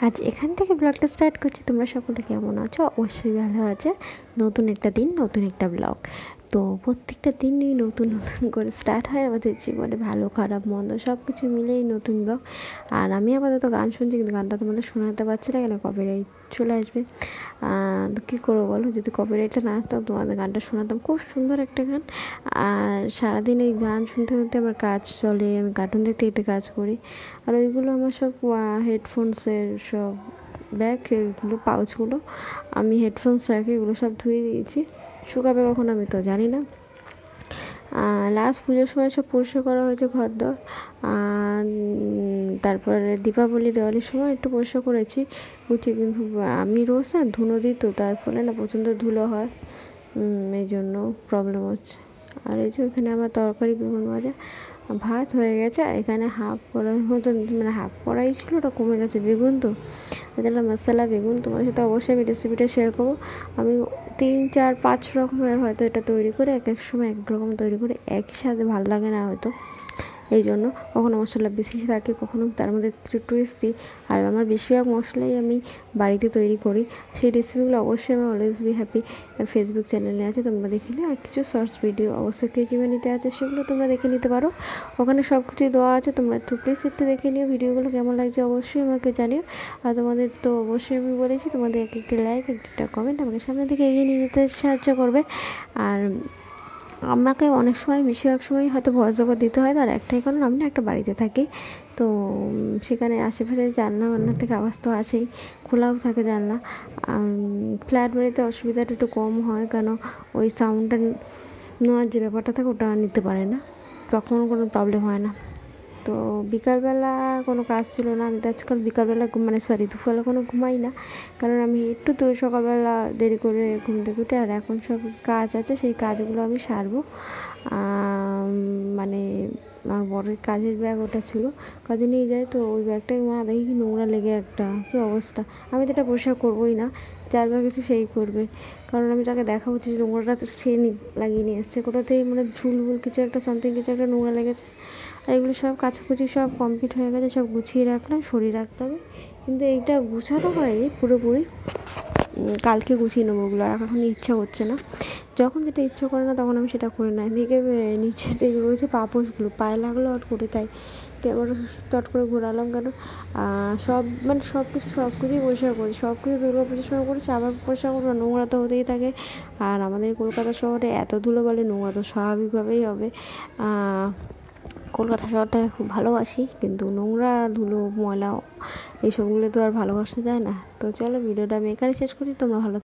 আজ এখান থেকে ব্লগটা স্টার্ট করছি। তোমরা সকলে কেমন আছো? অবশ্যই ভালো আছে। নতুন একটা দিন, নতুন একটা ব্লগ। তো প্রত্যেকটা দিনই নতুন নতুন করে স্টার্ট হয় আমাদের জীবনে, ভালো খারাপ মন্দ সব কিছু মিলেই নতুন ব্লগ। আর আমি আপাতত গান শুনছি, কিন্তু গানটা তোমাদের শোনাতে পারছি না, কেন কপিরাইট চলে আসবে। তো কী করবো বলো, যদি কপিরাইটটা না আসতাম তোমাদের গানটা শোনাতাম। খুব সুন্দর একটা গান। আর সারাদিন এই গান শুনতে শুনতে আমার কাজ চলে, আমি কার্টুন দেখতে দেখতে কাজ করি। আর ওইগুলো আমার সব হেডফোনসের সব ব্যাগ, এগুলো পাউচগুলো আমি হেডফোনস রাখি, এগুলো সব ধুয়ে দিয়েছি। শুকাবে কখন আমি তো জানি না। লাস্ট পুজোর সময় সব পরিষ্কার করা হয়েছে ঘর দর। তারপরে দীপাবলি দেওয়ালির সময় একটু পরিষ্কার করেছি গুছিয়ে, কিন্তু আমি রোজ না ধুনো দিই, তো তার ফলে না প্রচণ্ড ধুলো হয়, এই জন্য প্রবলেম হচ্ছে। আর এই যে এখানে আমার তরকারি বেগুন ভাজা, ভাত হয়ে গেছে। আর এখানে হাফ করার মতন, মানে হাফ করাই ছিল, ওটা কমে গেছে বেগুন। তো এটা মশলা বেগুন, তোমার সাথে অবশ্যই আমি রেসিপিটা শেয়ার করবো। আমি 3, 4, 5 রকমের হয়তো এটা তৈরি করে, এক এক সময় এক রকম তৈরি করে, একই সাথে ভালো লাগে না হয়তো, এই জন্য কখনো মশলা বেশি থাকে, কখনো তার মধ্যে কিছু টুইস্ট দিই। আর আমার বেশিরভাগ মশলাই আমি বাড়িতে তৈরি করি। সেই রেসিপিগুলো অবশ্যই আমার অলওয়েজ বি হ্যাপি ফেসবুক চ্যানেলে আছে, তোমরা দেখে নিও। আর কিছু শর্টস ভিডিও অবশ্যই ক্রিয়েটিভিটিতে আছে, সেগুলো তোমরা দেখে নিতে পারো। ওখানে সব কিছুই দেওয়া আছে, তোমরা একটু প্লিজ একটু দেখে নিও। ভিডিওগুলো কেমন লাগছে অবশ্যই আমাকে জানিও। আর তোমাদের তো অবশ্যই আমি বলেছি, তোমাদের এক একটি লাইক, একটা কমেন্ট আমাকে সামনের দিকে এগিয়ে নিয়ে যেতে সাহায্য করবে। আর আমাকে অনেক সময়, বেশিরভাগ সময় হয়তো ভয়েস ওভার দিতে হয়, তার একটাই কারণ আমি না একটা বাড়িতে থাকি। তো সেখানে আশেপাশে জানলা বান্না থেকে আওয়াজ তো আসেই, খোলাও থাকে জানলা। ফ্ল্যাট বাড়িতে অসুবিধাটা একটু কম হয়, কেন ওই সাউন্ডটা নেওয়ার যে ব্যাপারটা থাকে ওটা নিতে পারে না, তখন কোনো প্রবলেম হয় না। তো বিকালবেলা কোনো কাজ ছিল না, আমি তো আজকাল বিকালবেলা দুপুরবেলা কোনো ঘুমাই না, কারণ আমি একটু তো সকালবেলা দেরি করে ঘুম থেকে উঠে। আর এখন সব কাজ আছে, সেই কাজগুলো আমি সারবো। মানে আমার বড়ের কাজের ব্যাগ ওটা ছিল, কাজে নিয়ে যায়, তো ওই ব্যাগটাই মা দেখি কি নোংরা লেগে একটা কী অবস্থা। আমি তো এটা পরিষ্কার করবোই না, যার ব্যাগ এসে সেই করবে, কারণ আমি তাকে দেখাবো যে নোংরাটা তো সে লাগিয়ে নিয়ে এসছে কোথাতেই, মানে ঝুলভুল কিছু একটা সামথিং কিছু একটা নোংরা লেগেছে। আর এগুলো সব কাচাকুচি সব কমপ্লিট হয়ে গেছে, সব গুছিয়ে রাখলাম, সরিয়ে রাখতে হবে। কিন্তু এইটা গুছানো হয়নি পুরোপুরি, কালকে গুছিয়ে নেবো ওগুলো, এখন ইচ্ছা হচ্ছে না। যখন যেটা ইচ্ছা করে না তখন আমি সেটা করি না। এদিকে নিচে থেকে রয়েছে পাপোশগুলো, পায়ে লাগলো আর করে তাই ক্যামেরা চট করে ঘোরালাম, কেন সব কিছুই পরিষ্কার করি, সব কিছু দুর্গা পুজোর সময় করেছি, আবার পরিষ্কার করবো, নোংরা তো হতেই থাকে। আর আমাদের কলকাতা শহরে এত ধুলো বলে, নোংরা তো স্বাভাবিকভাবেই হবে। কলকাতা শহরটাকে খুব ভালোবাসি, কিন্তু নোংরা ধুলো ময়লা এইসবগুলো তো আর ভালোবাসা যায় না। তো চলো, ভিডিওটা আমি এখানে শেষ করি। তোমরা ভালো